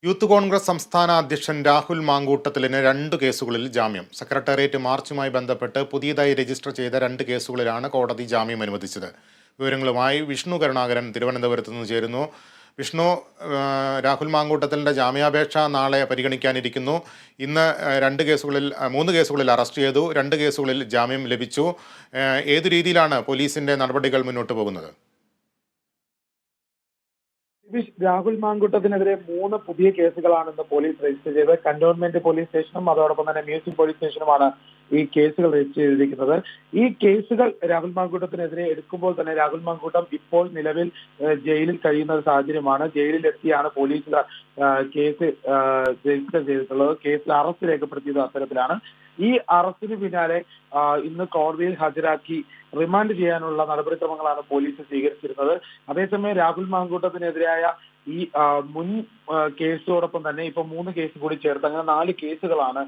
Youth Congress സംസ്ഥാന അധ്യക്ഷൻ രാഹുൽ മാങ്കൂട്ടത്തിലിന് 2 കേസുകളിൽ ജാമ്യം. സെക്രട്ടേറിയറ്റ് മാർച്ചുമായി ബന്ധപ്പെട്ട് പുതിയതായി രജിസ്റ്റർ ചെയ്ത 2 കേസുകളിലാണ് കോടതി ജാമ്യം അനുവദിച്ചത്. വിവരങ്ങളുമായി വിഷ്ണു കരുണാകരൻ തിരുവനന്തപുരത്ത് നിന്ന് ചേരുന്നു. വിഷ്ണു, രാഹുൽ മാങ്കൂട്ടത്തിലിൻ്റെ ജാമ്യാപേക്ഷ നാളെ പരിഗണിക്കാനിരിക്കുന്നു. ഇന്ന് 3 കേസുകളിൽ അറസ്റ്റ് ചെയ്തു, 2 കേസുകളിൽ ജാമ്യം ലഭിച്ചു. ഏതു രീതിയിലാണ് പോലീസിൻ്റെ നടപടികൾ മുന്നോട്ട് പോകുന്നത്? രാഹുൽ മാങ്കൂട്ടത്തിനെതിരെ 3 പുതിയ കേസുകളാണ് ഇന്ന് പോലീസ് രജിസ്റ്റർ ചെയ്തത്. കന്റോൺമെന്റ് പോലീസ് സ്റ്റേഷനും അതോടൊപ്പം തന്നെ മ്യൂസിയം പോലീസ് സ്റ്റേഷനുമാണ് ഈ കേസുകൾ രജിസ്റ്റർ ചെയ്തിരിക്കുന്നത്. ഈ കേസുകൾ രാഹുൽ മാങ്കൂട്ടത്തിനെതിരെ എടുക്കുമ്പോൾ തന്നെ രാഹുൽ മാങ്കൂട്ടം ഇപ്പോൾ നിലവിൽ ജയിലിൽ കഴിയുന്ന ഒരു സാഹചര്യമാണ്. ജയിലിലെത്തിയാണ് പോലീസ് കേസ് രജിസ്റ്റർ ചെയ്തിട്ടുള്ളത്. കേസിൽ അറസ്റ്റ് രേഖപ്പെടുത്തിയത് അത്തരത്തിലാണ്. ഈ അറസ്റ്റിന് പിന്നാലെ ഇന്ന് കോടതിയിൽ ഹാജരാക്കി റിമാൻഡ് ചെയ്യാനുള്ള നടപടിക്രമങ്ങളാണ് പോലീസ് സ്വീകരിച്ചിരുന്നത്. അതേസമയം രാഹുൽ മാങ്കൂട്ടത്തിനെതിരായ ഈ മുൻ കേസോടൊപ്പം തന്നെ ഇപ്പൊ 3 കേസ് കൂടി ചേർത്ത് അങ്ങനെ 4 കേസുകളാണ്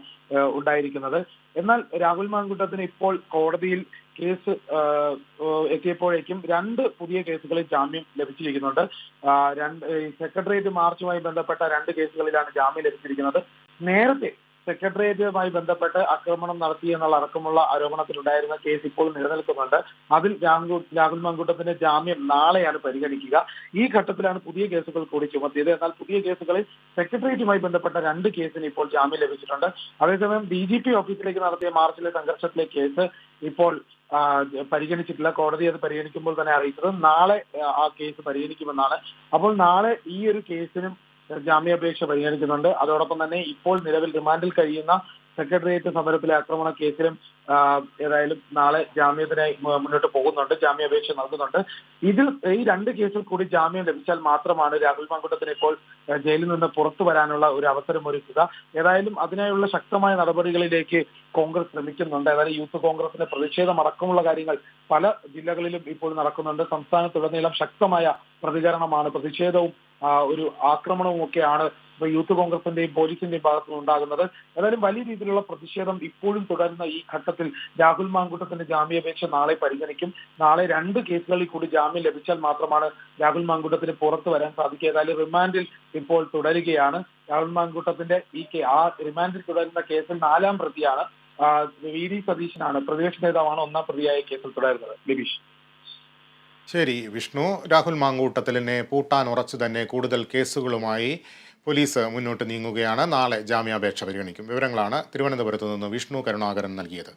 ഉണ്ടായിരിക്കുന്നത്. എന്നാൽ രാഹുൽ മാങ്കൂട്ടത്തിന് ഇപ്പോൾ കോടതിയിൽ കേസ് എത്തിയപ്പോഴേക്കും 2 പുതിയ കേസുകളിൽ ജാമ്യം ലഭിച്ചിരിക്കുന്നുണ്ട്. സെക്രട്ടേറിയറ്റ് മാർച്ചുമായി ബന്ധപ്പെട്ട 2 കേസുകളിലാണ് ജാമ്യം ലഭിച്ചിരിക്കുന്നത്. നേരത്തെ സെക്രട്ടേറിയറ്റുമായി ബന്ധപ്പെട്ട് ആക്രമണം നടത്തി എന്നുള്ള അടക്കമുള്ള ആരോപണത്തിലുണ്ടായിരുന്ന കേസ് ഇപ്പോൾ നിലനിൽക്കുന്നുണ്ട്. അതിൽ രാഹുൽ മാങ്കൂട്ടത്തിന്റെ ജാമ്യം നാളെയാണ് പരിഗണിക്കുക. ഈ ഘട്ടത്തിലാണ് പുതിയ കേസുകൾ കൂടി ചുമത്തിയത്. എന്നാൽ പുതിയ കേസുകളിൽ സെക്രട്ടേറിയറ്റുമായി ബന്ധപ്പെട്ട 2 കേസിന് ഇപ്പോൾ ജാമ്യം ലഭിച്ചിട്ടുണ്ട്. അതേസമയം DGP ഓഫീസിലേക്ക് നടത്തിയ മാർച്ചിലെ സംഘർഷത്തിലെ കേസ് ഇപ്പോൾ പരിഗണിച്ചിട്ടില്ല. കോടതി അത് പരിഗണിക്കുമ്പോൾ തന്നെ അറിയിച്ചത് നാളെ ആ കേസ് പരിഗണിക്കുമെന്നാണ്. അപ്പോൾ നാളെ ഈ ഒരു കേസിനും ജാമ്യാപേക്ഷ പരിഗണിക്കുന്നുണ്ട്. അതോടൊപ്പം തന്നെ ഇപ്പോൾ നിലവിൽ റിമാൻഡിൽ കഴിയുന്ന സെക്രട്ടേറിയറ്റ് സമരത്തിലെ ആക്രമണ കേസിലും ഏതായാലും നാളെ ജാമ്യത്തിനായി മുന്നോട്ട് പോകുന്നുണ്ട്, ജാമ്യാപേക്ഷ നൽകുന്നുണ്ട്. ഇതിൽ ഈ 2 കേസിൽ കൂടി ജാമ്യം ലഭിച്ചാൽ മാത്രമാണ് രാഹുൽ മാങ്കൂട്ടത്തിന് ഇപ്പോൾ ജയിലിൽ നിന്ന് പുറത്തു വരാനുള്ള ഒരു അവസരം ഒരുക്കുക. ഏതായാലും അതിനായുള്ള ശക്തമായ നടപടികളിലേക്ക് കോൺഗ്രസ് ശ്രമിക്കുന്നുണ്ട്. ഏതായാലും യൂത്ത് കോൺഗ്രസിന്റെ പ്രതിഷേധം അടക്കമുള്ള കാര്യങ്ങൾ പല ജില്ലകളിലും ഇപ്പോൾ നടക്കുന്നുണ്ട്. സംസ്ഥാനത്തുടനീളം ശക്തമായ പ്രതികരണമാണ്, പ്രതിഷേധവും ഒരു ആക്രമണവും ഒക്കെയാണ് യൂത്ത് കോൺഗ്രസിന്റെയും പോലീസിന്റെയും ഭാഗത്തുനിന്ന് ഉണ്ടാകുന്നത്. ഏതായാലും വലിയ രീതിയിലുള്ള പ്രതിഷേധം ഇപ്പോഴും തുടരുന്ന ഈ ഘട്ടത്തിൽ രാഹുൽ മാങ്കൂട്ടത്തിന്റെ ജാമ്യാപേക്ഷ നാളെ പരിഗണിക്കും. നാളെ 2 കേസുകളിൽ കൂടി ജാമ്യം ലഭിച്ചാൽ മാത്രമാണ് രാഹുൽ മാങ്കൂട്ടത്തിന് പുറത്തു വരാൻ സാധിക്കുക. ഏതായാലും റിമാൻഡിൽ ഇപ്പോൾ തുടരുകയാണ്. രാഹുൽ മാങ്കൂട്ടത്തിന്റെ റിമാൻഡിൽ തുടരുന്ന കേസിൽ 4ാം പ്രതിയാണ് VD സതീശനാണ്, പ്രതിപക്ഷ നേതാവാണ് 1ാം പ്രതിയായ കേസിൽ തുടരുന്നത്. ലബീഷ്. ശരി വിഷ്ണു, രാഹുൽ മാങ്കൂട്ടത്തിലിനെ പൂട്ടാൻ ഉറച്ചു തന്നെ കൂടുതൽ കേസുകളുമായി പോലീസ് മുന്നോട്ട് നീങ്ങുകയാണ്. നാളെ ജാമ്യാപേക്ഷ പരിഗണിക്കും. വിവരങ്ങളാണ് തിരുവനന്തപുരത്ത് നിന്ന് വിഷ്ണു കരുണാകരൻ നൽകിയത്.